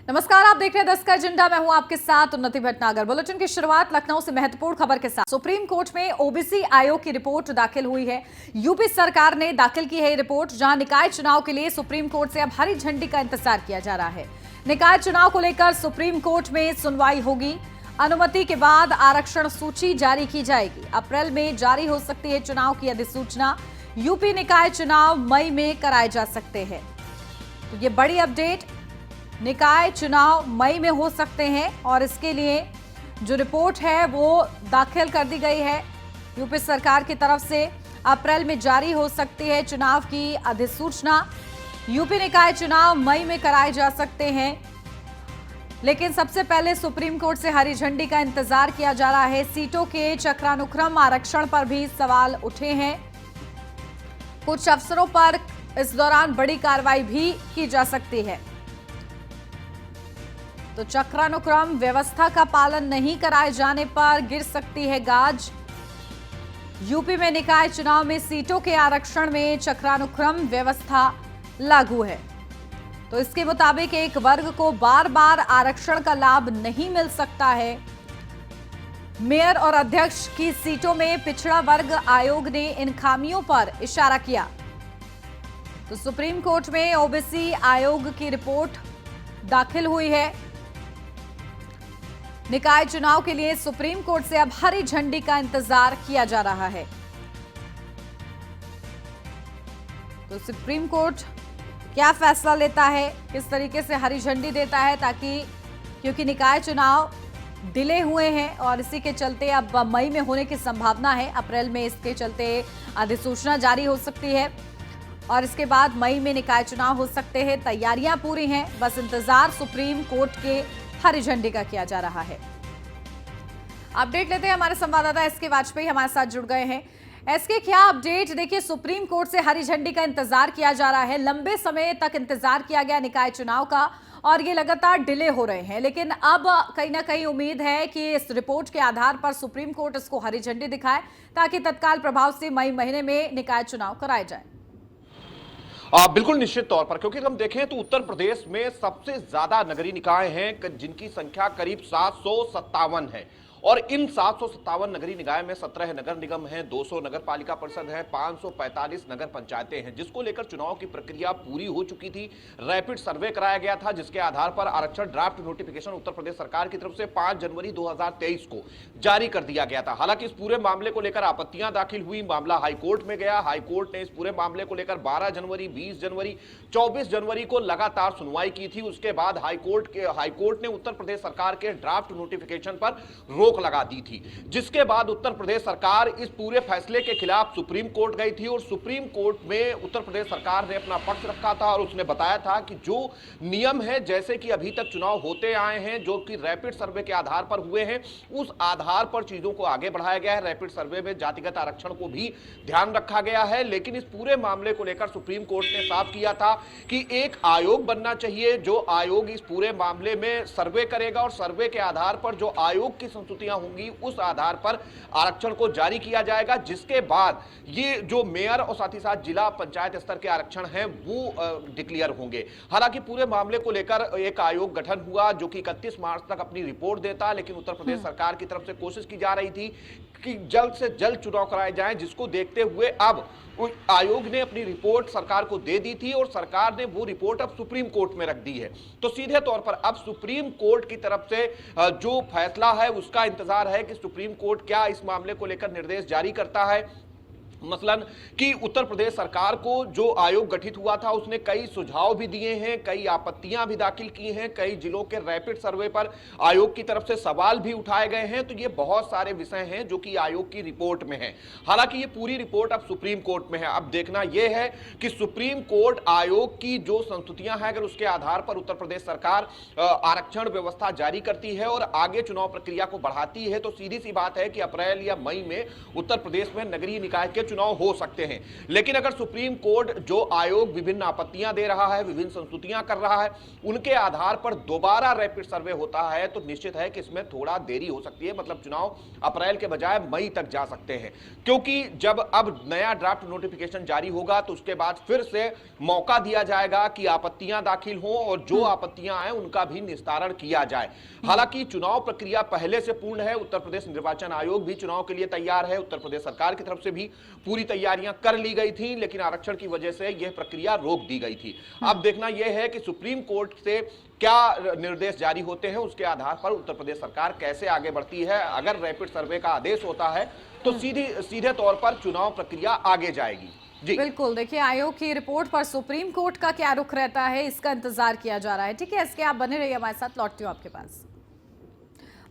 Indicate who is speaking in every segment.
Speaker 1: नमस्कार, आप देख रहे हैं 10 का एजेंडा। मैं हूं आपके साथ उन्नति भटनागर। बुलेटिन की शुरुआत लखनऊ से महत्वपूर्ण खबर के साथ। सुप्रीम कोर्ट में ओबीसी आयोग की रिपोर्ट दाखिल हुई है। यूपी सरकार ने दाखिल की है ये रिपोर्ट, जहां निकाय चुनाव के लिए सुप्रीम कोर्ट से अब हरी झंडी का इंतजार किया जा रहा है। निकाय चुनाव को लेकर सुप्रीम कोर्ट में सुनवाई होगी। अनुमति के बाद आरक्षण सूची जारी की जाएगी। अप्रैल में जारी हो सकती है चुनाव की अधिसूचना। यूपी निकाय चुनाव मई में कराए जा सकते हैं। तो ये बड़ी अपडेट, निकाय चुनाव मई में हो सकते हैं और इसके लिए जो रिपोर्ट है वो दाखिल कर दी गई है यूपी सरकार की तरफ से। अप्रैल में जारी हो सकती है चुनाव की अधिसूचना। यूपी निकाय चुनाव मई में कराए जा सकते हैं, लेकिन सबसे पहले सुप्रीम कोर्ट से हरी झंडी का इंतजार किया जा रहा है। सीटों के चक्रानुक्रम आरक्षण पर भी सवाल उठे हैं। कुछ अफसरों पर इस दौरान बड़ी कार्रवाई भी की जा सकती है। तो चक्रानुक्रम व्यवस्था का पालन नहीं कराए जाने पर गिर सकती है गाज। यूपी में निकाय चुनाव में सीटों के आरक्षण में चक्रानुक्रम व्यवस्था लागू है। तो इसके मुताबिक एक वर्ग को बार बार आरक्षण का लाभ नहीं मिल सकता है। मेयर और अध्यक्ष की सीटों में पिछड़ा वर्ग आयोग ने इन खामियों पर इशारा किया। तो सुप्रीम कोर्ट में ओबीसी आयोग की रिपोर्ट दाखिल हुई है। निकाय चुनाव के लिए सुप्रीम कोर्ट से अब हरी झंडी का इंतजार किया जा रहा है। तो सुप्रीम कोर्ट क्या फैसला लेता है, किस तरीके से हरी झंडी देता है, ताकि क्योंकि निकाय चुनाव डिले हुए हैं और इसी के चलते अब मई में होने की संभावना है। अप्रैल में इसके चलते अधिसूचना जारी हो सकती है और इसके बाद मई में निकाय चुनाव हो सकते हैं। तैयारियां पूरी हैं, बस इंतजार सुप्रीम कोर्ट के हरी झंडी का किया जा रहा है। अपडेट लेते हैं, हमारे संवाददाता एसके वाजपेयी हमारे साथ जुड़ गए हैं। एसके, क्या अपडेट? देखिए, सुप्रीम कोर्ट से हरी झंडी का इंतजार किया जा रहा है। लंबे समय तक इंतजार किया गया निकाय चुनाव का और ये लगातार डिले हो रहे हैं, लेकिन अब कहीं ना कहीं उम्मीद है कि इस रिपोर्ट के आधार पर सुप्रीम कोर्ट इसको हरी झंडी दिखाए ताकि तत्काल प्रभाव से मई महीने में निकाय चुनाव कराए जाए।
Speaker 2: बिल्कुल निश्चित तौर पर, क्योंकि हम देखें तो उत्तर प्रदेश में सबसे ज्यादा नगरीय निकाय हैं जिनकी संख्या करीब 757 है और इन 757 नगरीय निकाय में 17 नगर निगम हैं, 200 नगर पालिका परिषद हैं, 545 नगर पंचायतें हैं, जिसको लेकर चुनाव की प्रक्रिया पूरी हो चुकी थी। रैपिड सर्वे कराया गया था, जिसके आधार पर आरक्षण ड्राफ्ट नोटिफिकेशन उत्तर प्रदेश सरकार की तरफ से 5 जनवरी 2023 को जारी कर दिया गया था। हालांकि इस पूरे मामले को लेकर आपत्तियां दाखिल हुई, मामला हाईकोर्ट में गया। हाईकोर्ट ने इस पूरे मामले को लेकर 12 जनवरी, 20 जनवरी, 24 जनवरी को लगातार सुनवाई की थी। उसके बाद हाईकोर्ट ने उत्तर प्रदेश सरकार के ड्राफ्ट नोटिफिकेशन पर रोक लगा दी थी, जिसके बाद उत्तर प्रदेश सरकार इस पूरे फैसले के खिलाफ सुप्रीम कोर्ट गई थी और सुप्रीम कोर्ट में उत्तर प्रदेश सरकार ने अपना पक्ष रखा था और उसने बताया था कि जो नियम है, जैसे कि अभी तक चुनाव होते आए हैं, जो कि रैपिड सर्वे के आधार पर हुए हैं, उस आधार पर चीजों को आगे बढ़ाया गया है। रैपिड सर्वे में जातिगत आरक्षण को भी ध्यान रखा गया है, लेकिन इस पूरे मामले को लेकर सुप्रीम कोर्ट ने साफ किया था कि एक आयोग बनना चाहिए, जो आयोग इस पूरे मामले में सर्वे करेगा और सर्वे के आधार पर जो आयोग की संस्तुतियां होंगी उस आधार पर आरक्षण को जारी किया जाएगा, जिसके बाद ये जो मेयर और साथ ही साथ जिला पंचायत स्तर के आरक्षण हैं वो डिक्लेयर होंगे। हालांकि पूरे मामले को लेकर एक आयोग गठन हुआ जो कि 31 मार्च तक अपनी रिपोर्ट देता, लेकिन उत्तर प्रदेश सरकार की तरफ से कोशिश की जा रही थी कि जल्द से जल्द चुनाव कराए जाएं, जिसको देखते हुए अब आयोग ने अपनी रिपोर्ट सरकार को दे दी थी और सरकार ने वो रिपोर्ट अब सुप्रीम कोर्ट में रख दी है। तो सीधे तौर पर अब सुप्रीम कोर्ट की तरफ से जो फैसला है उसका इंतजार है कि सुप्रीम कोर्ट क्या इस मामले को लेकर निर्देश जारी करता है। मसलन कि उत्तर प्रदेश सरकार को जो आयोग गठित हुआ था उसने कई सुझाव भी दिए हैं, कई आपत्तियां भी दाखिल की हैं, कई जिलों के रैपिड सर्वे पर आयोग की तरफ से सवाल भी उठाए गए हैं। तो ये बहुत सारे विषय हैं जो कि आयोग की रिपोर्ट में है। हालांकि ये पूरी रिपोर्ट अब सुप्रीम कोर्ट में है। अब देखना यह है कि सुप्रीम कोर्ट आयोग की जो संस्तुतियां हैं, अगर उसके आधार पर उत्तर प्रदेश सरकार आरक्षण व्यवस्था जारी करती है और आगे चुनाव प्रक्रिया को बढ़ाती है, तो सीधी सी बात है कि अप्रैल या मई में उत्तर प्रदेश में नगरीय निकाय के चुनाव हो सकते हैं। लेकिन अगर सुप्रीम कोर्ट जो आयोग विभिन्न आपत्तियां दे रहा है, विभिन्न संस्तुतियां कर रहा है, उनके आधार पर दोबारा रैपिड सर्वे होता है तो निश्चित है कि इसमें थोड़ा देरी हो सकती है। मतलब चुनाव अप्रैल के बजाय मई तक जा सकते हैं, क्योंकि जब अब नया ड्राफ्ट नोटिफिकेशन जारी होगा तो उसके बाद फिर से मौका दिया जाएगा कि आपत्तियां दाखिल हों और जो आपत्तियां आए उनका भी निस्तारण किया जाए। हालांकि चुनाव प्रक्रिया पहले से पूर्ण है। उत्तर प्रदेश निर्वाचन आयोग भी चुनाव के लिए तैयार है, उत्तर प्रदेश सरकार की तरफ से भी पूरी तैयारियां कर ली गई थी, लेकिन आरक्षण की वजह से यह प्रक्रिया रोक दी गई थी। अब देखना यह है कि सुप्रीम कोर्ट से क्या निर्देश जारी होते हैं, उसके आधार पर उत्तर प्रदेश सरकार कैसे आगे बढ़ती है। अगर रैपिड सर्वे का आदेश होता है तो सीधे तौर पर चुनाव प्रक्रिया आगे जाएगी। जी
Speaker 1: बिल्कुल, देखिए आयोग की रिपोर्ट पर सुप्रीम कोर्ट का क्या रुख रहता है, इसका इंतजार किया जा रहा है। ठीक है, इसके आप बने रहिए हमारे साथ, लौटती हूँ आपके पास।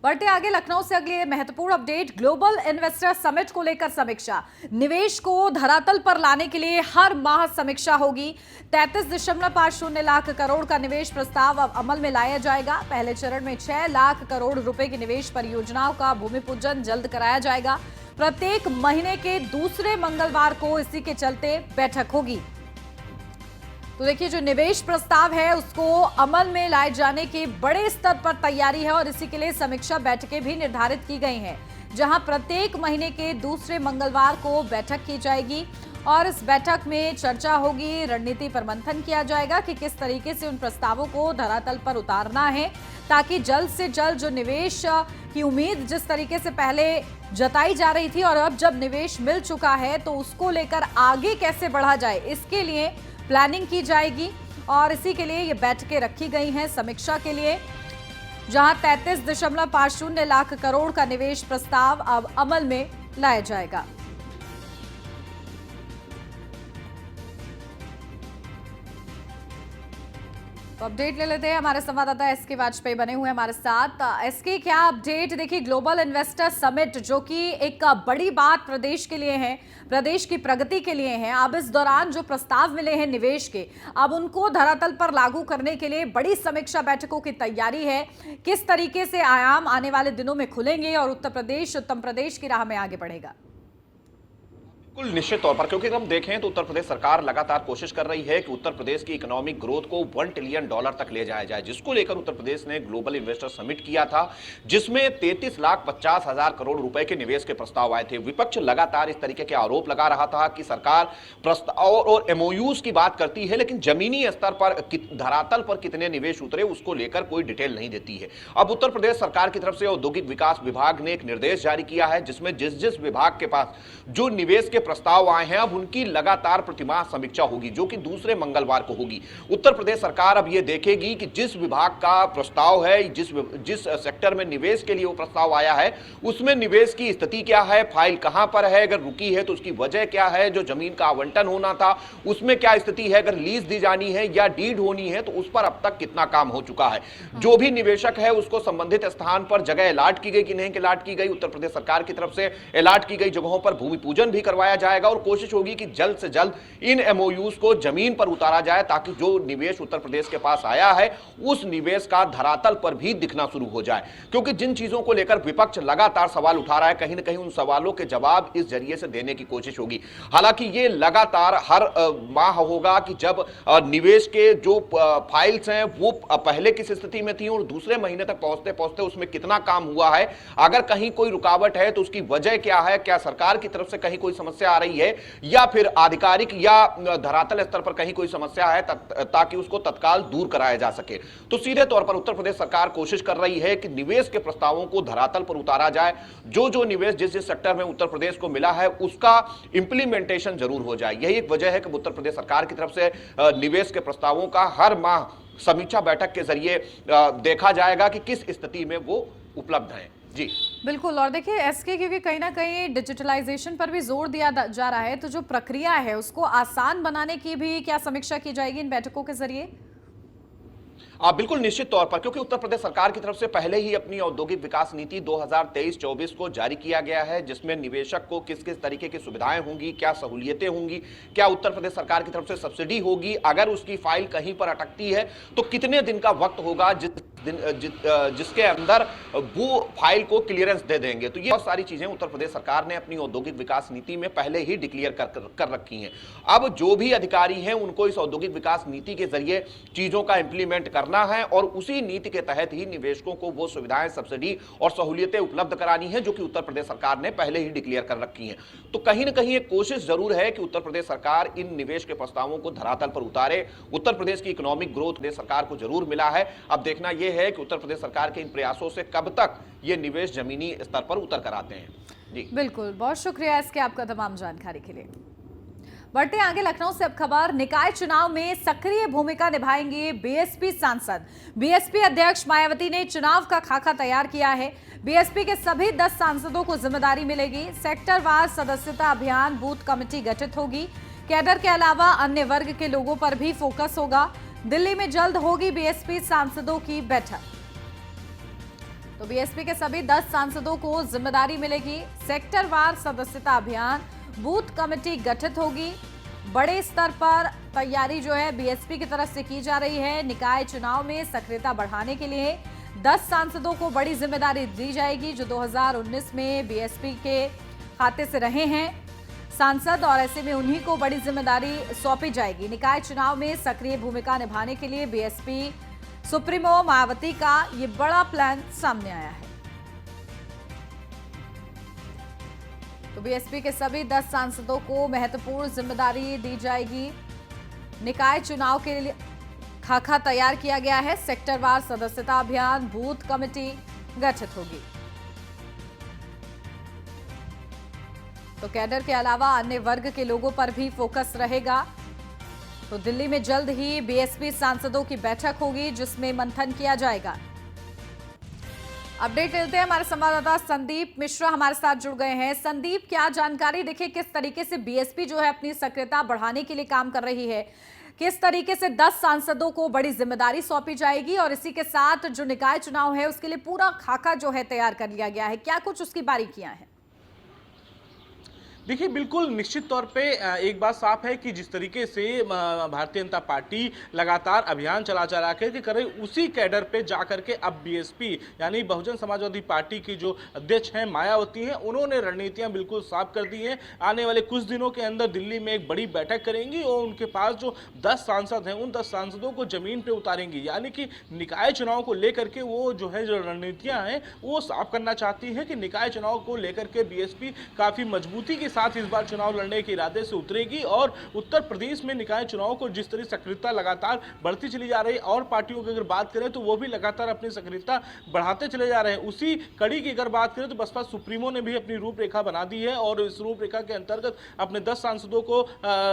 Speaker 1: बढ़ते आगे, लखनऊ से अगली महत्वपूर्ण अपडेट, ग्लोबल इन्वेस्टर समिट को लेकर समीक्षा। निवेश को धरातल पर लाने के लिए हर माह समीक्षा होगी। 33.50 लाख करोड़ का निवेश प्रस्ताव अब अमल में लाया जाएगा। पहले चरण में 6 लाख करोड़ रुपए की निवेश परियोजनाओं का भूमि पूजन जल्द कराया जाएगा। प्रत्येक महीने के दूसरे मंगलवार को इसी के चलते बैठक होगी। तो देखिए, जो निवेश प्रस्ताव है उसको अमल में लाए जाने की बड़े स्तर पर तैयारी है और इसी के लिए समीक्षा बैठकें भी निर्धारित की गई हैं, जहां प्रत्येक महीने के दूसरे मंगलवार को बैठक की जाएगी और इस बैठक में चर्चा होगी, रणनीति पर मंथन किया जाएगा कि किस तरीके से उन प्रस्तावों को धरातल पर उतारना है, ताकि जल्द से जल्द जो निवेश की उम्मीद जिस तरीके से पहले जताई जा रही थी और अब जब निवेश मिल चुका है तो उसको लेकर आगे कैसे बढ़ा जाए, इसके लिए प्लानिंग की जाएगी। और इसी के लिए ये बैठकें रखी गई हैं समीक्षा के लिए, जहां 33.50 लाख करोड़ का निवेश प्रस्ताव अब अमल में लाया जाएगा। तो अपडेट ले लेते हैं, हमारे संवाददाता एसके वाजपेयी बने हुए हमारे साथ। एसके, क्या अपडेट? देखिए, ग्लोबल इन्वेस्टर समिट जो कि एक बड़ी बात प्रदेश के लिए है, प्रदेश की प्रगति के लिए है। अब इस दौरान जो प्रस्ताव मिले हैं निवेश के, अब उनको धरातल पर लागू करने के लिए बड़ी समीक्षा बैठकों की तैयारी है। किस तरीके से आयाम आने वाले दिनों में खुलेंगे और उत्तर प्रदेश की राह में आगे बढ़ेगा?
Speaker 2: बिल्कुल निश्चित तौर पर, क्योंकि अगर हम देखें तो उत्तर प्रदेश सरकार लगातार कोशिश कर रही है कि उत्तर प्रदेश की इकोनॉमिक ग्रोथ को $1 ट्रिलियन तक ले जाया जाए, जिसको लेकर उत्तर प्रदेश ने ग्लोबल इन्वेस्टर समिट किया था, जिसमें 33,50,000 करोड़ रुपए के निवेश के प्रस्ताव आए थे। विपक्ष लगातार इस तरीके के आरोप लगा रहा था कि सरकार प्रस्ताव और एमओयूज की बात करती है, लेकिन जमीनी स्तर पर धरातल पर कितने निवेश उतरे उसको लेकर कोई डिटेल नहीं देती है। अब उत्तर प्रदेश सरकार की तरफ से औद्योगिक विकास विभाग ने एक निर्देश जारी किया है, जिसमें जिस विभाग के पास जो निवेश के प्रस्ताव आए हैं अब उनकी लगातार प्रतिमाह समीक्षा होगी, जो कि दूसरे मंगलवार को होगी। उत्तर प्रदेश सरकार अब यह देखेगी कि जिस विभाग का प्रस्ताव है, जिस सेक्टर में निवेश के लिए वो प्रस्ताव आया है, उसमें निवेश की स्थिति क्या है, फाइल कहां पर है, अगर रुकी है तो उसकी वजह क्या है, जो जमीन का आवंटन होना था उसमें क्या स्थिति है, अगर लीज दी जानी है या डीड होनी है तो उस पर अब तक कितना काम हो चुका है। जो भी निवेशक है उसको संबंधित स्थान पर जगह अलॉट की गई कि नहीं अलॉट की गई, उत्तर प्रदेश सरकार की तरफ से अलॉट की गई जगहों पर भूमि पूजन भी करवाया जाएगा और कोशिश होगी कि जल्द से जल्द इन एमओयूज को जमीन पर उतारा जाए, ताकि जो निवेश उत्तर प्रदेश के पास आया है उस निवेश का धरातल पर भी दिखना शुरू हो जाए। क्योंकि जिन चीजों को लेकर विपक्ष लगातार सवाल उठा रहा है, कहीं ना कहीं उन सवालों के जवाब इस जरिए से देने की कोशिश होगी। हालांकि ये लगातार हर माह होगा कि जब निवेश के जो फाइल्स हैं वो पहले किस स्थिति में थी और दूसरे महीने तक पहुंचते पहुंचते उसमें कितना काम हुआ है, अगर कहीं कोई रुकावट है तो उसकी वजह क्या है, क्या सरकार की तरफ से कहीं कोई समस्या आ रही है या फिर आधिकारिक या धरातल स्तर पर कहीं कोई समस्या है, ताकि उसको तत्काल दूर कराया जा सके। तो सीधे तौर पर उत्तर प्रदेश सरकार कोशिश कर रही है कि निवेश के प्रस्तावों को धरातल पर उतारा जाए, जो निवेश जिस सेक्टर में उत्तर प्रदेश को मिला है उसका इंप्लीमेंटेशन जरूर हो जाए। यही एक वजह है कि उत्तर प्रदेश सरकार की तरफ से निवेश के प्रस्तावों का हर माह समीक्षा बैठक के जरिए देखा जाएगा कि किस स्थिति में वो उपलब्ध है। जी
Speaker 1: बिल्कुल। और देखिए एसके, क्योंकि कहीं ना कहीं डिजिटलाइजेशन पर भी जोर दिया जा रहा है, तो जो प्रक्रिया है उसको आसान बनाने की भी क्या समीक्षा की जाएगी इन बैठकों के जरिए?
Speaker 2: बिल्कुल निश्चित तौर पर, क्योंकि उत्तर प्रदेश सरकार की तरफ से पहले ही अपनी औद्योगिक विकास नीति 2023-24 को जारी किया गया है, जिसमें निवेशक को किस किस तरीके की सुविधाएं होंगी, क्या सहूलियतें होंगी, क्या उत्तर प्रदेश सरकार की तरफ से सब्सिडी होगी, अगर उसकी फाइल कहीं पर अटकती है तो कितने दिन का वक्त होगा, जिस जिसके अंदर वो फाइल को क्लियरेंस दे देंगे। तो ये बहुत सारी चीजें उत्तर प्रदेश सरकार ने अपनी औद्योगिक विकास नीति में पहले ही डिक्लेयर कर रखी हैं। अब जो भी अधिकारी हैं उनको इस औद्योगिक विकास नीति के जरिए चीजों का इंप्लीमेंट करना है और उसी नीति के तहत ही निवेशकों को वो सुविधाएं, सब्सिडी और सहूलियतें उपलब्ध करानी है जो कि उत्तर प्रदेश सरकार ने पहले ही डिक्लेयर कर रखी हैं। तो कहीं ना कहीं एक कोशिश जरूर है कि उत्तर प्रदेश सरकार इन निवेश के प्रस्तावों को धरातल पर उतारे। उत्तर प्रदेश की इकोनॉमिक ग्रोथ प्रदेश सरकार को जरूर मिला है। अब देखना यह है कि उत्तर प्रदेश सरकार के इन प्रयासों से कब तक ये निवेश जमीनी स्तर पर उतर कर आते हैं। जी
Speaker 1: बिल्कुल, बहुत शुक्रिया इसके आपका तमाम जानकारी के लिए। बढ़ते आगे लखनऊ से अब खबर, निकाय चुनाव में सक्रिय भूमिका निभाएंगे बीएसपी सांसद। बीएसपी अध्यक्ष मायावती ने चुनाव का खाका तैयार किया है। बीएसपी के सभी 10 सांसदों को जिम्मेदारी मिलेगी। सेक्टरवार सदस्यता अभियान, बूथ कमेटी गठित होगी। कैडर के अलावा अन्य वर्ग के लोगों पर भी फोकस होगा। दिल्ली में जल्द होगी बीएसपी सांसदों की बैठक। तो बीएसपी के सभी 10 सांसदों को जिम्मेदारी मिलेगी। सेक्टरवार सदस्यता अभियान, बूथ कमेटी गठित होगी। बड़े स्तर पर तैयारी जो है बीएसपी की तरफ से की जा रही है। निकाय चुनाव में सक्रियता बढ़ाने के लिए 10 सांसदों को बड़ी जिम्मेदारी दी जाएगी जो 2019 में बीएसपी के खाते से रहे हैं सांसद, और ऐसे में उन्हीं को बड़ी जिम्मेदारी सौंपी जाएगी। निकाय चुनाव में सक्रिय भूमिका निभाने के लिए बीएसपी सुप्रीमो मायावती का ये बड़ा प्लान सामने आया है। तो बीएसपी के सभी 10 सांसदों को महत्वपूर्ण जिम्मेदारी दी जाएगी। निकाय चुनाव के लिए खाका तैयार किया गया है। सेक्टरवार सदस्यता अभियान, बूथ कमेटी गठित होगी। तो कैडर के अलावा अन्य वर्ग के लोगों पर भी फोकस रहेगा। तो दिल्ली में जल्द ही बीएसपी सांसदों की बैठक होगी जिसमें मंथन किया जाएगा। अपडेट लेते हैं, हमारे संवाददाता संदीप मिश्रा हमारे साथ जुड़ गए हैं। संदीप, क्या जानकारी, देखिए किस तरीके से बीएसपी जो है अपनी सक्रियता बढ़ाने के लिए काम कर रही है, किस तरीके से 10 सांसदों को बड़ी जिम्मेदारी सौंपी जाएगी और इसी के साथ जो निकाय चुनाव है उसके लिए पूरा खाका जो है तैयार कर लिया गया है, क्या कुछ उसकी बारीकियां हैं?
Speaker 3: देखिए, बिल्कुल निश्चित तौर पे एक बात साफ है कि जिस तरीके से भारतीय जनता पार्टी लगातार अभियान चला के करे, उसी कैडर पे जाकर के अब बीएसपी यानी बहुजन समाजवादी पार्टी की जो अध्यक्ष हैं मायावती हैं, उन्होंने रणनीतियां बिल्कुल साफ कर दी हैं। आने वाले कुछ दिनों के अंदर दिल्ली में एक बड़ी बैठक करेंगी और उनके पास जो 10 सांसद हैं उन 10 सांसदों को जमीन पे उतारेंगी। यानी कि निकाय चुनाव को लेकर के वो जो रणनीतियां हैं वो साफ करना चाहती है कि निकाय चुनाव को लेकर के बीएसपी काफी मजबूती के साथ इस बार चुनाव लड़ने के इरादे से उतरेगी। और उत्तर प्रदेश में निकाय चुनाव को जिस तरह सक्रियता लगातार बढ़ती चली जा रही है, और पार्टियों की अगर बात करें तो वो भी लगातार अपनी सक्रियता बढ़ाते चले जा रहे हैं। उसी कड़ी की अगर बात करें तो बसपा सुप्रीमो ने भी अपनी रूपरेखा बना दी है और इस रूपरेखा के अंतर्गत अपने 10 सांसदों को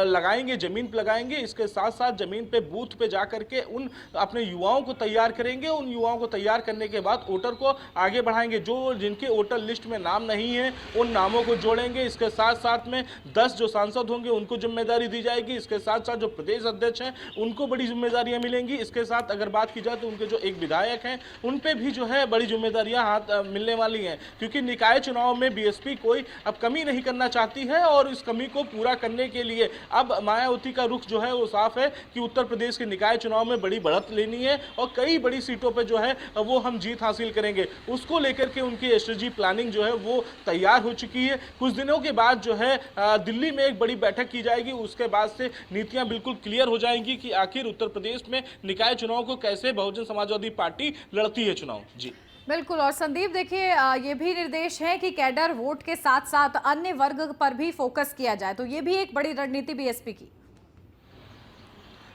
Speaker 3: लगाएंगे, जमीन पर लगाएंगे। इसके साथ साथ जमीन पे बूथ पे जाकर के उन अपने युवाओं को तैयार करेंगे। उन युवाओं को तैयार करने के बाद वोटर को आगे बढ़ाएंगे। जो जिनके वोटर लिस्ट में नाम नहीं है उन नामों को जोड़ेंगे। इसके साथ साथ में 10 जो सांसद होंगे उनको जिम्मेदारी दी जाएगी। इसके साथ साथ जो प्रदेश अध्यक्ष हैं उनको बड़ी जिम्मेदारियां मिलेंगी। इसके साथ अगर बात की जाए तो उनके जो एक विधायक हैं उन पे भी जो है बड़ी जिम्मेदारियां हाथ मिलने वाली हैं, क्योंकि निकाय चुनाव में बीएसपी कोई अब कमी नहीं करना चाहती है और इस कमी को पूरा करने के लिए अब मायावती का रुख जो है वो साफ है कि उत्तर प्रदेश के निकाय चुनाव में बड़ी बढ़त लेनी है और कई बड़ी सीटों पर जो है वो हम जीत हासिल करेंगे। उसको लेकर के उनकी स्ट्रेटजी प्लानिंग जो है वो तैयार हो चुकी है। कुछ दिनों के बाद जो है दिल्ली में एक बड़ी बैठक की जाएगी। उसके बाद से नीतियां बिल्कुल क्लियर हो जाएंगी कि आखिर उत्तर प्रदेश में निकाय चुनाव को कैसे बहुजन समाजवादी पार्टी लड़ती है चुनाव। जी
Speaker 1: बिल्कुल। और संदीप, देखिए ये भी निर्देश है कि कैडर वोट के साथ साथ अन्य वर्ग पर भी फोकस किया जाए, तो ये भी एक बड़ी रणनीति बीएसपी की।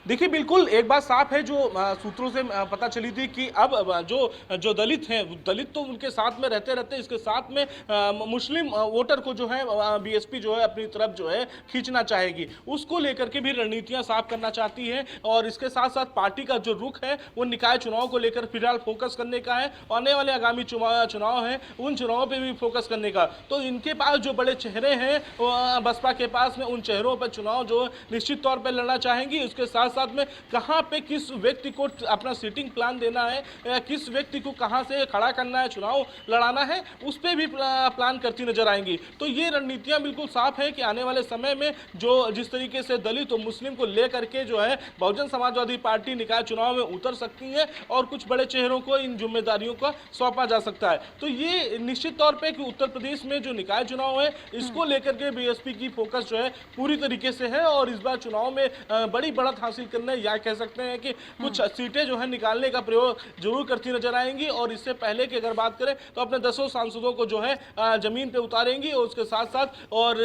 Speaker 3: देखिए, बिल्कुल एक बात साफ है जो सूत्रों से पता चली थी कि अब जो दलित हैं, दलित तो उनके साथ में रहते इसके साथ में मुस्लिम वोटर को जो है बीएसपी जो है अपनी तरफ जो है खींचना चाहेगी। उसको लेकर के भी रणनीतियां साफ करना चाहती है और इसके साथ साथ पार्टी का जो रुख है वो निकाय चुनाव को लेकर फिलहाल फोकस करने का है। आने वाले आगामी चुनाव हैं उन चुनावों पर भी फोकस करने का। तो इनके पास जो बड़े चेहरे हैं बसपा के पास में, उन चेहरों पर चुनाव जो निश्चित तौर पर लड़ना चाहेंगी। उसके साथ साथ में कहां पे किस व्यक्ति को अपना सीटिंग प्लान देना है, किस व्यक्ति को कहां से खड़ा करना है, चुनाव लड़ाना है, उस पर भी प्लान करती नजर आएंगी। तो ये रणनीतियां बिल्कुल साफ है कि आने वाले समय में जो जिस तरीके से दलित और मुस्लिम को लेकर के जो है बहुजन समाजवादी पार्टी निकाय चुनाव में उतर सकती है और कुछ बड़े चेहरों को इन जिम्मेदारियों को सौंपा जा सकता है। तो ये निश्चित तौर पे कि उत्तर प्रदेश में जो निकाय चुनाव है इसको लेकर के बीएसपी की फोकस जो है पूरी तरीके से है और इस बार चुनाव में बड़ी बढ़त हासिल करने या कह सकते हैं कि कुछ सीटें जो है निकालने का प्रयोग जरूर करती नजर आएंगी। और इससे पहले की अगर बात करें तो अपने 10 सांसदों को जो है जमीन पे उतारेंगी और उसके साथ साथ और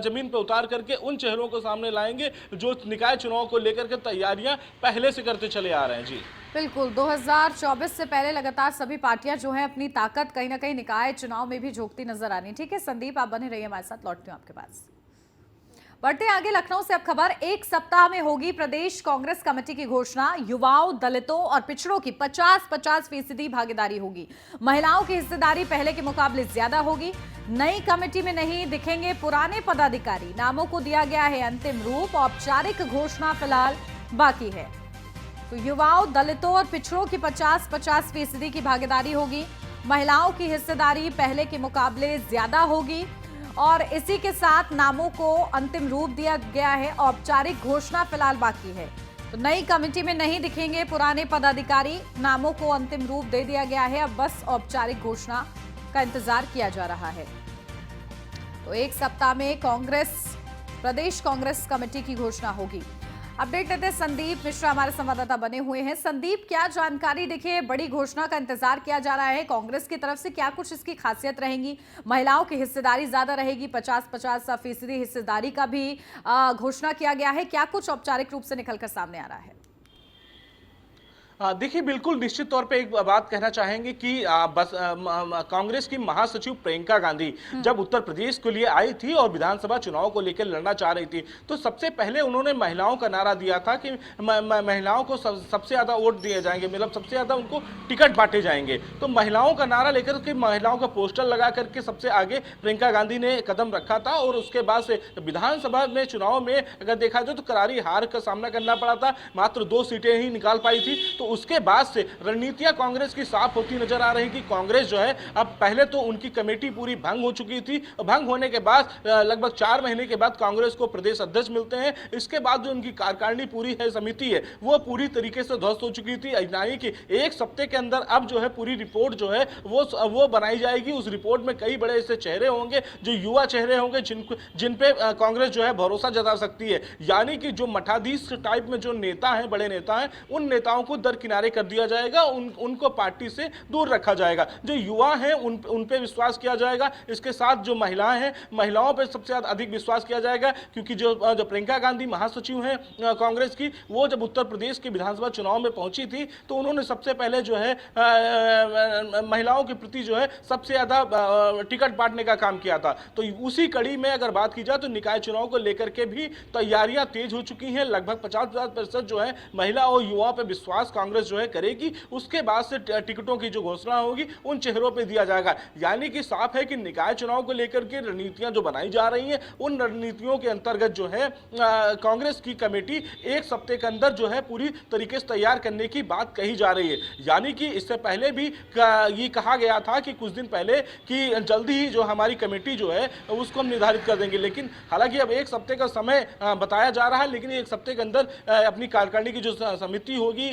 Speaker 3: जमीन पे उतार करके उन चेहरों को सामने लाएंगे जो निकाय चुनाव को लेकर के तैयारियां पहले से करते चले आ रहे हैं। जी
Speaker 1: बिल्कुल, 2024 से पहले लगातार सभी पार्टियां जो है अपनी ताकत कहीं ना कहीं निकाय चुनाव में भी झोंकती नजर आ रही। ठीक है संदीप, आप बने रहिए हमारे साथ, लौटती हूँ आपके पास। बढ़ते आगे लखनऊ से अब खबर, एक सप्ताह में होगी प्रदेश कांग्रेस कमेटी की घोषणा। युवाओं, दलितों और पिछड़ों की 50-50% भागीदारी होगी। महिलाओं की हिस्सेदारी पहले के मुकाबले ज्यादा होगी। नई कमेटी में नहीं दिखेंगे पुराने पदाधिकारी। नामों को दिया गया है अंतिम रूप, औपचारिक घोषणा फिलहाल बाकी है। तो युवाओं, दलितों और पिछड़ों की 50-50% की भागीदारी होगी। महिलाओं की हिस्सेदारी पहले के मुकाबले ज्यादा होगी और इसी के साथ नामों को अंतिम रूप दिया गया है। औपचारिक घोषणा फिलहाल बाकी है। तो नई कमेटी में नहीं दिखेंगे पुराने पदाधिकारी। नामों को अंतिम रूप दे दिया गया है, अब बस औपचारिक घोषणा का इंतजार किया जा रहा है। तो एक सप्ताह में प्रदेश कांग्रेस कमेटी की घोषणा होगी। अपडेट देते संदीप मिश्रा हमारे संवाददाता बने हुए हैं। संदीप, क्या जानकारी? देखिए, बड़ी घोषणा का इंतजार किया जा रहा है कांग्रेस की तरफ से, क्या कुछ इसकी खासियत रहेंगी? महिलाओं की हिस्सेदारी ज्यादा रहेगी, 50-50% हिस्सेदारी का भी घोषणा किया गया है। क्या कुछ औपचारिक रूप से निकलकर सामने आ रहा है?
Speaker 3: देखिए, बिल्कुल निश्चित तौर पे एक बात कहना चाहेंगे कि कांग्रेस की महासचिव प्रियंका गांधी जब उत्तर प्रदेश के लिए आई थी और विधानसभा चुनाव को लेकर लड़ना चाह रही थी तो सबसे पहले उन्होंने महिलाओं का नारा दिया था कि महिलाओं को सबसे ज्यादा वोट दिए जाएंगे, मतलब सबसे ज्यादा उनको टिकट बांटे जाएंगे। तो महिलाओं का नारा लेकर के महिलाओं का पोस्टर लगा करके सबसे आगे प्रियंका गांधी ने कदम रखा था और उसके बाद से विधानसभा में चुनाव में अगर देखा जाए तो करारी हार का सामना करना पड़ा था, मात्र 2 सीटें ही निकाल पाई थी। तो उसके बाद से रणनीतियां कांग्रेस की साफ होती नजर आ रही कि कांग्रेस जो है, अब पहले तो उनकी कमेटी पूरी भंग हो चुकी थी। भंग होने के बाद लगभग 4 महीने के बाद कांग्रेस को प्रदेश अध्यक्ष मिलते हैं। इसके बाद जो उनकी कार्यकारिणी पूरी है, समिति है, वो पूरी तरीके से ध्वस्त हो चुकी थी। यानी कि एक सप्ताह के अंदर अब जो है पूरी रिपोर्ट जो है वो बनाई जाएगी। उस रिपोर्ट में कई बड़े ऐसे चेहरे होंगे जो युवा चेहरे होंगे जिन पे कांग्रेस जो है भरोसा जता सकती है। यानी कि जो मठाधीश टाइप में जो नेता हैं, बड़े नेता हैं, उन नेताओं को दरकिनारे कर दिया जाएगा, उनको पार्टी से दूर रखा जाएगा। जो युवा हैं उन पे विश्वास किया जाएगा। इसके साथ जो महिलाएं हैं, महिलाओं पे सबसे ज्यादा अधिक विश्वास किया जाएगा, क्योंकि जो प्रियंका गांधी महासचिव हैं कांग्रेस की, वो जब उत्तर प्रदेश के विधानसभा चुनाव में पहुंची थी तो उन्होंने सबसे पहले जो है महिलाओं के प्रति जो है सबसे ज्यादा टिकट बांटने का काम किया था। तो उसी कड़ी में अगर बात की जाए तो निकाय चुनाव को लेकर के भी तैयारियां तेज हो चुकी हैं। लगभग 50% जो है महिला और युवाओं पर विश्वास कांग्रेस जो है करेगी। उसके बाद से टिकटों की जो घोषणा होगी उन चेहरों पे दिया जाएगा। यानी कि साफ है कि निकाय चुनाव को लेकर के रणनीतियां जो बनाई जा रही हैं, उन रणनीतियों के अंतर्गत जो है कांग्रेस की कमेटी एक सप्ताह के अंदर जो है पूरी तरीके से तैयार करने की बात कही जा रही है। यानी कि इससे पहले भी ये कहा गया था कि कुछ दिन पहले कि जल्दी ही जो हमारी कमेटी जो है उसको हम निर्धारित कर देंगे, लेकिन हालांकि अब एक सप्ताह का समय बताया जा रहा है, लेकिन एक सप्ताह के अंदर अपनी कार्यकारिणी की जो समिति होगी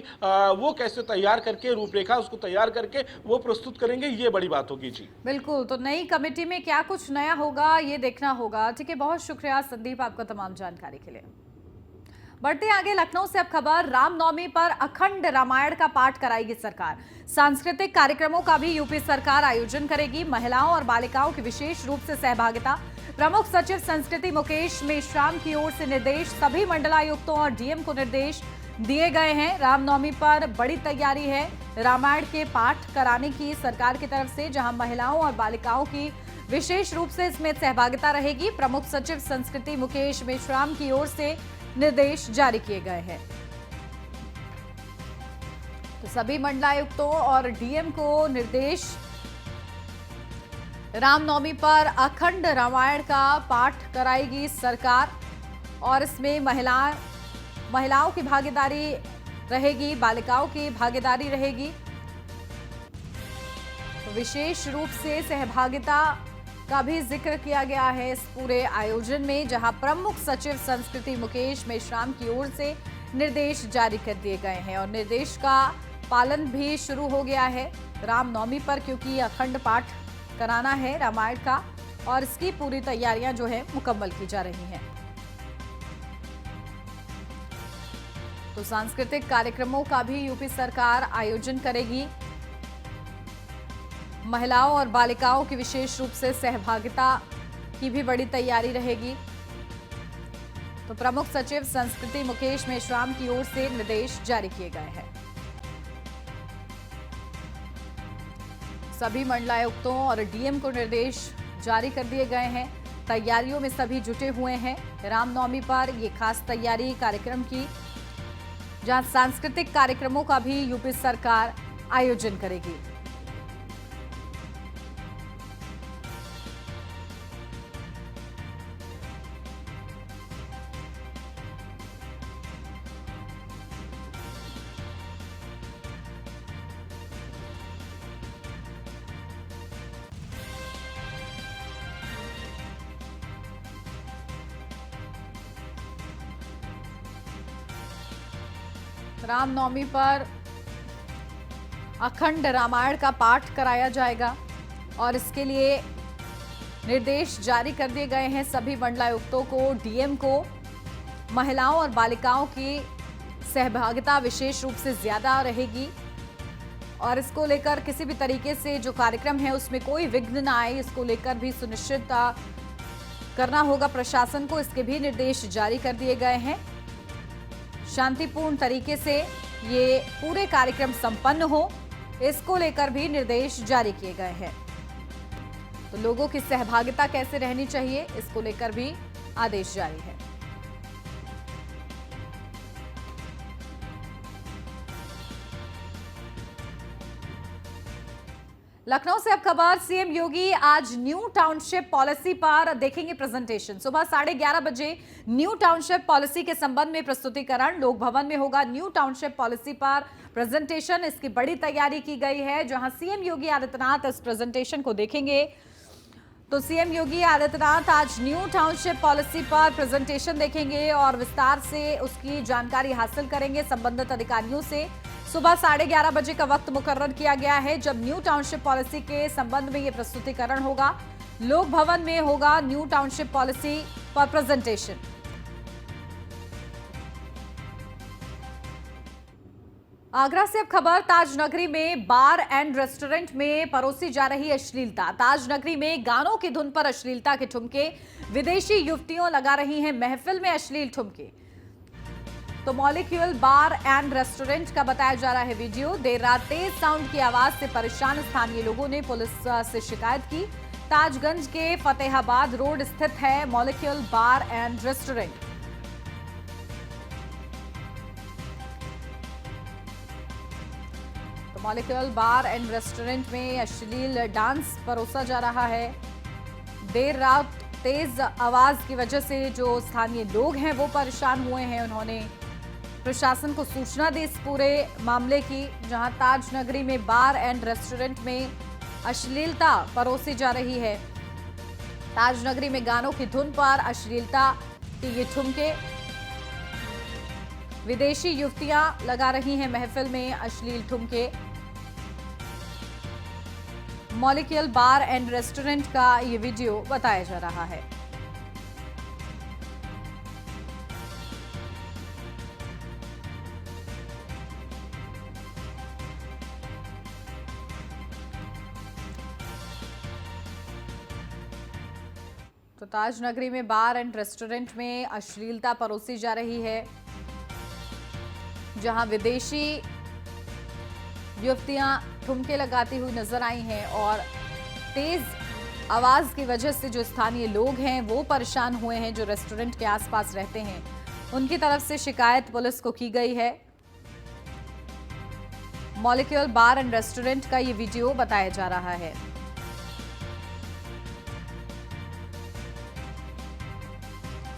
Speaker 3: वो कैसे तैयार करके रूपरेखा उसको तैयार करके वो प्रस्तुत करेंगे, ये बड़ी बात होगी। जी
Speaker 1: बिल्कुल, तो नई कमेटी में क्या कुछ नया होगा ये देखना होगा। ठीक है, बहुत शुक्रिया संदीप आपका तमाम जानकारी के लिए। बढ़ते आगे लखनऊ से अब खबर, रामनवमी पर अखंड रामायण का पाठ कराएगी सरकार। सांस्कृतिक कार्यक्रमों का भी यूपी सरकार आयोजन करेगी। महिलाओं और बालिकाओं की विशेष रूप से सहभागिता। प्रमुख सचिव संस्कृति मुकेश मेश्राम की ओर से निर्देश, सभी मंडलायुक्तों और डीएम को निर्देश दिए गए हैं। रामनवमी पर बड़ी तैयारी है रामायण के पाठ कराने की सरकार की तरफ से, जहां महिलाओं और बालिकाओं की विशेष रूप से इसमें सहभागिता रहेगी। प्रमुख सचिव संस्कृति मुकेश मेश्राम की ओर से निर्देश जारी किए गए हैं। तो सभी मंडलायुक्तों और डीएम को निर्देश, रामनवमी पर अखंड रामायण का पाठ कराएगी सरकार और इसमें महिला महिलाओं की भागीदारी रहेगी, बालिकाओं की भागीदारी रहेगी। तो विशेष रूप से सहभागिता का भी जिक्र किया गया है इस पूरे आयोजन में, जहां प्रमुख सचिव संस्कृति मुकेश मेश्राम की ओर से निर्देश जारी कर दिए गए हैं और निर्देश का पालन भी शुरू हो गया है रामनवमी पर, क्योंकि अखंड पाठ कराना है रामायण का और इसकी पूरी तैयारियां जो है मुकम्मल की जा रही हैं। तो सांस्कृतिक कार्यक्रमों का भी यूपी सरकार आयोजन करेगी। महिलाओं और बालिकाओं की विशेष रूप से सहभागिता की भी बड़ी तैयारी रहेगी। तो प्रमुख सचिव संस्कृति मुकेश मेश्राम की ओर से निर्देश जारी किए गए हैं। सभी मंडलायुक्तों और डीएम को निर्देश जारी कर दिए गए हैं। तैयारियों में सभी जुटे हुए हैं। रामनवमी पर ये खास तैयारी कार्यक्रम की, जहां सांस्कृतिक कार्यक्रमों का भी यूपी सरकार आयोजन करेगी। रामनवमी पर अखंड रामायण का पाठ कराया जाएगा और इसके लिए निर्देश जारी कर दिए गए हैं सभी मंडलायुक्तों को, डीएम को। महिलाओं और बालिकाओं की सहभागिता विशेष रूप से ज्यादा रहेगी और इसको लेकर किसी भी तरीके से जो कार्यक्रम है उसमें कोई विघ्न ना आए, इसको लेकर भी सुनिश्चित करना होगा प्रशासन को। इसके भी निर्देश जारी कर दिए गए हैं। शांतिपूर्ण तरीके से ये पूरे कार्यक्रम संपन्न हो, इसको लेकर भी निर्देश जारी किए गए हैं। तो लोगों की सहभागिता कैसे रहनी चाहिए, इसको लेकर भी आदेश जारी है। लखनऊ से अब खबर, सीएम योगी आज न्यू टाउनशिप पॉलिसी पर देखेंगे प्रेजेंटेशन। सुबह 11:30 बजे न्यू टाउनशिप पॉलिसी के संबंध में प्रस्तुतिकरण लोक भवन में होगा। न्यू टाउनशिप पॉलिसी पर प्रेजेंटेशन, इसकी बड़ी तैयारी की गई है, जहां सीएम योगी आदित्यनाथ इस प्रेजेंटेशन को देखेंगे। तो सीएम योगी आदित्यनाथ आज न्यू टाउनशिप पॉलिसी पर प्रेजेंटेशन देखेंगे और विस्तार से उसकी जानकारी हासिल करेंगे संबंधित अधिकारियों से। सुबह 11:30 बजे का वक्त मुकर्रर किया गया है जब न्यू टाउनशिप पॉलिसी के संबंध में यह प्रस्तुतिकरण होगा। लोक भवन में होगा न्यू टाउनशिप पॉलिसी पर प्रेजेंटेशन। आगरा से अब खबर, ताज नगरी में बार एंड रेस्टोरेंट में परोसी जा रही अश्लीलता। ताज नगरी में गानों की धुन पर अश्लीलता के ठुमके, विदेशी युवतियों लगा रही हैं महफिल में अश्लील ठुमके। तो मॉलिक्यूल बार एंड रेस्टोरेंट का बताया जा रहा है वीडियो। देर रात तेज साउंड की आवाज से परेशान स्थानीय लोगों ने पुलिस से शिकायत की। ताजगंज के फतेहाबाद रोड स्थित है मॉलिक्यूल बार एंड रेस्टोरेंट। तो मॉलिक्यूल बार एंड रेस्टोरेंट में अश्लील डांस परोसा जा रहा है। देर रात तेज आवाज की वजह से जो स्थानीय लोग हैं वो परेशान हुए हैं। उन्होंने प्रशासन को सूचना दी इस पूरे मामले की, जहां ताज नगरी में बार एंड रेस्टोरेंट में अश्लीलता परोसी जा रही है। ताज नगरी में गानों की धुन पर अश्लीलता के ये ठुमके, विदेशी युवतियां लगा रही हैं महफिल में अश्लील ठुमके। मॉलिक्यूल बार एंड रेस्टोरेंट का ये वीडियो बताया जा रहा है। तो ताज नगरी में बार एंड रेस्टोरेंट में अश्लीलता परोसी जा रही है, जहां विदेशी युवतियां ठुमके लगाती हुई नजर आई हैं और तेज आवाज की वजह से जो स्थानीय लोग हैं वो परेशान हुए हैं। जो रेस्टोरेंट के आसपास रहते हैं उनकी तरफ से शिकायत पुलिस को की गई है। मॉलिक्यूल बार एंड रेस्टोरेंट का ये वीडियो बताया जा रहा है।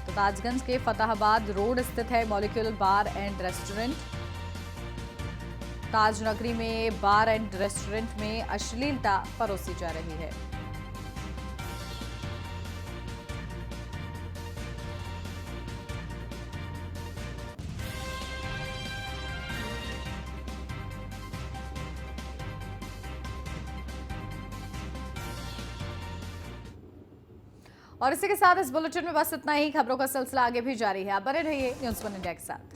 Speaker 1: तो ताजगंज के फतेहाबाद रोड स्थित है मॉलिक्यूलर बार एंड रेस्टोरेंट। ताज नगरी में बार एंड रेस्टोरेंट में अश्लीलता परोसी जा रही है। और इसी के साथ इस बुलेटिन में बस इतना ही। खबरों का सिलसिला आगे भी जारी है। आप बने रहिए न्यूज़ 1 इंडिया के साथ।